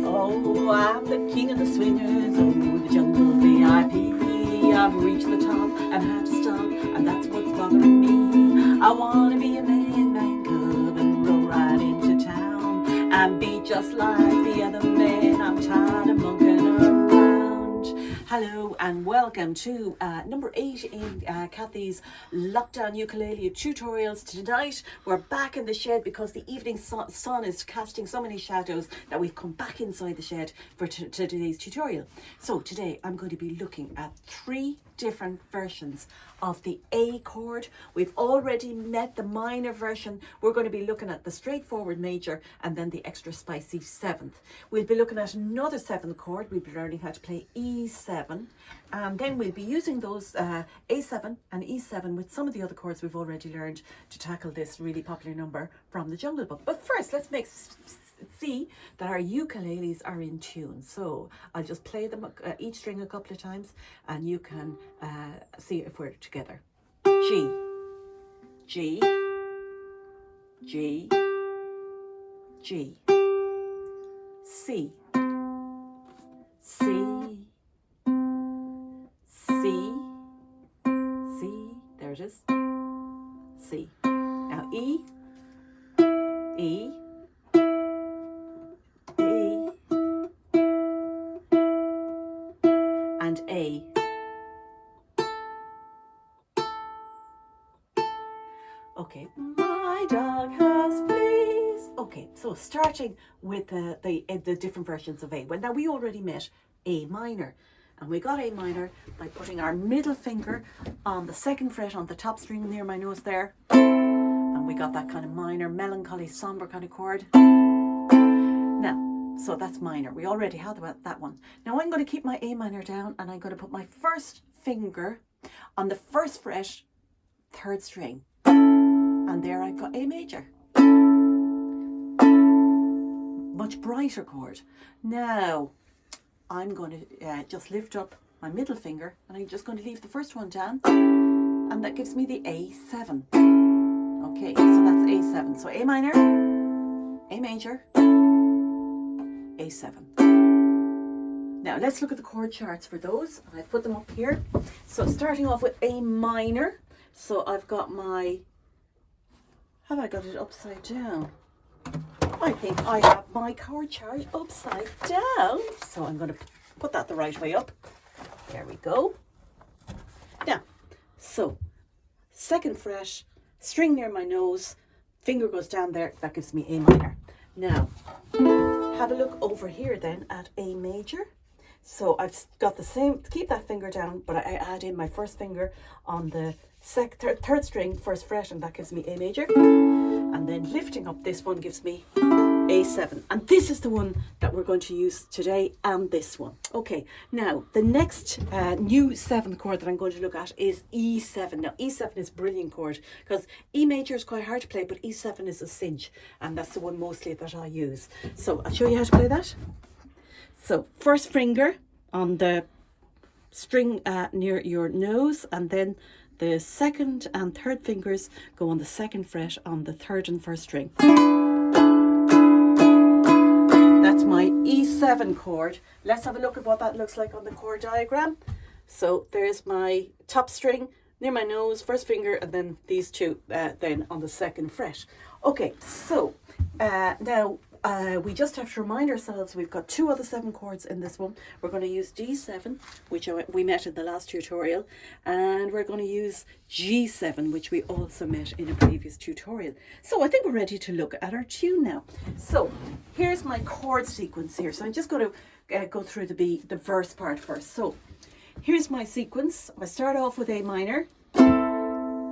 Oh, I'm the king of the swingers, oh, the jungle VIP. I've reached the top and had to stop, and that's what's bothering me. I wanna be a man cub and roll right into town and be just like the other men. I'm tired of monkeying around. Hello and welcome to number 8 in Kathy's lockdown ukulele tutorials. Tonight we're back in the shed because the evening sun is casting so many shadows that we've come back inside the shed for today's tutorial. So today I'm going to be looking at 3 different versions of the A chord. We've already met the minor version. We're going to be looking at the straightforward major and then the extra spicy 7th. We'll be looking at another 7th chord. We'll be learning how to play E7, and then we'll be using those A7 and E7 with some of the other chords we've already learned to tackle this really popular number from the Jungle Book. But first, let's see that our ukuleles are in tune. So I'll just play them each string a couple of times and you can see if we're together. G, G, G, G, C, C, C, C, there it is, C. Now E, E, and A. Okay, my dog has fleas. Okay, so starting with the different versions of A. Well, now we already met A minor, and we got A minor by putting our middle finger on the 2nd fret on the top string near my nose there, and we got that kind of minor, melancholy, somber kind of chord. Now, so that's minor. We already had that one. Now I'm going to keep my A minor down and I'm going to put my first finger on the 1st fret, 3rd string. And there I've got A major. Much brighter chord. Now I'm going to just lift up my middle finger and I'm just going to leave the first one down. And that gives me the A7. Okay, so that's A7. So A minor, A major, A7. Now let's look at the chord charts for those. I've put them up here. So starting off with A minor. So I've got my, have I got it upside down? I think I have my chord chart upside down. So I'm going to put that the right way up. There we go. Now, so 2nd fret, string near my nose, finger goes down there, that gives me A minor. Now, have a look over here then at A major. So I've got the same, keep that finger down, but I add in my first finger on the 3rd string, 1st fret, and that gives me A major. And then lifting up this one gives me A7. And this is the one that we're going to use today, and this one. Okay, now the next new 7th chord that I'm going to look at is E7. Now E7 is a brilliant chord because E major is quite hard to play, but E7 is a cinch, and that's the one mostly that I use. So I'll show you how to play that. So 1st finger on the string near your nose, and then the 2nd and 3rd fingers go on the 2nd fret on the 3rd and 1st string. That's my E7 chord. Let's have a look at what that looks like on the chord diagram. So there's my top string near my nose, 1st finger, and then these two then on the 2nd fret. Okay, so now we just have to remind ourselves we've got 2 other 7 chords in this one. We're going to use D7, which we met in the last tutorial, and we're going to use G7, which we also met in a previous tutorial. So I think we're ready to look at our tune now. So here's my chord sequence here. So I'm just going to go through the verse part first. So here's my sequence. I start off with A minor.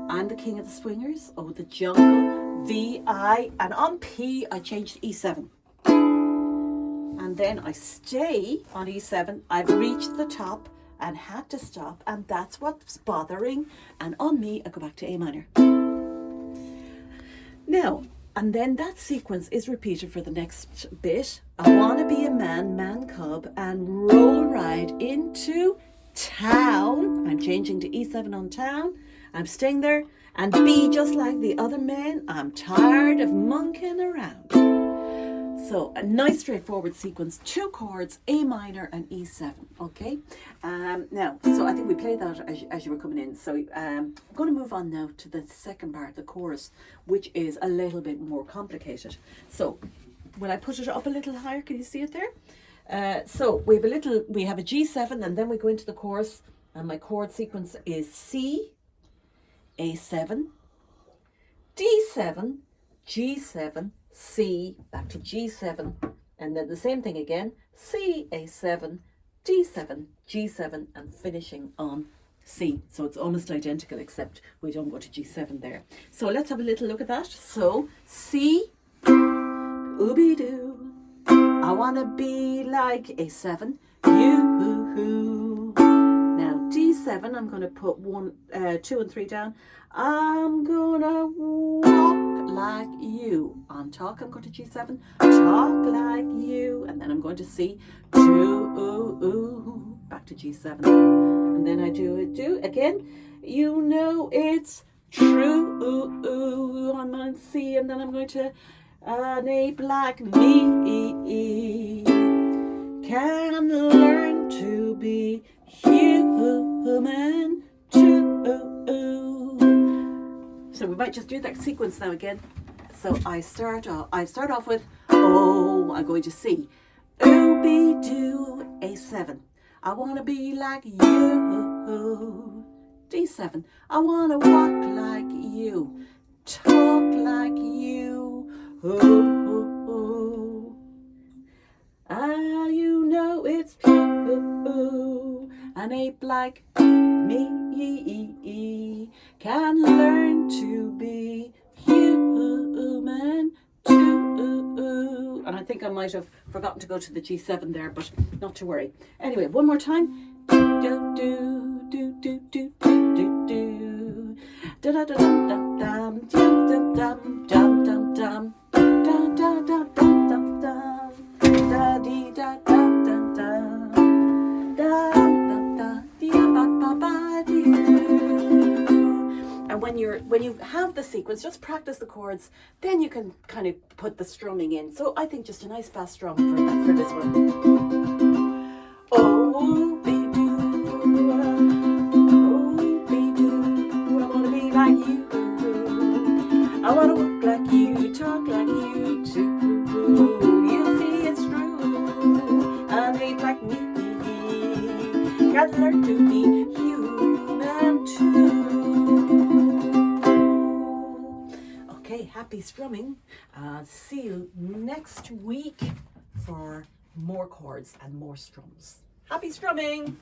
I'm the king of the swingers, oh the jungle, V, I, and on P I changed to E7. And then I stay on E7. I've reached the top and had to stop, and that's what's bothering. And on me, I go back to A minor. Now, and then that sequence is repeated for the next bit. I want to be a man cub, and roll right into town. I'm changing to E7 on town. I'm staying there and be just like the other men. I'm tired of monkeying around. So a nice straightforward sequence, 2 chords, A minor and E7, okay? Now, so I think we played that as you were coming in. So I'm going to move on now to the second part, the chorus, which is a little bit more complicated. So when I put it up a little higher, can you see it there? So we have a G7, and then we go into the chorus, and my chord sequence is C, A7, D7, G7, C, back to G7, and then the same thing again, C, A7, D7, G7, and finishing on C. So it's almost identical, except we don't go to G7 there. So let's have a little look at that. So C, ooby-doo, I wanna be like A7, you. Now D7, I'm gonna put 1, 2 and 3 down. I'm gonna walk like you. On talk, I'm going to G7, talk like you, and then I'm going to C, do, back to G7, and then I do again. You know it's true on my C, and then I'm going to an A like me can learn to be human too. So we might just do that sequence now again. So I start off with oh, I'm going to C, ooby-doo, A7, I want to be like you, D7, I want to walk like you, talk like you, you know it's true, an ape like me can learn to be human too. And I think I might have forgotten to go to the G7 there, but not to worry. Anyway, one more time. Do do do do do do do do. Da da da dum dum dum dum dum dum dum dum dum da da da dum dum dum da dee da dum dum dum da dum da dee ba ba ba dee. And when you have the sequence, just practice the chords, then you can kind of put the strumming in. So I think just a nice fast strum for this one. Oh, be-doo, I wanna be like you. I wanna walk like you, talk like you too. You see it's true, I ain't like me. Gotta learn to be human too. Okay, happy strumming. See you next week for more chords and more strums. Happy strumming!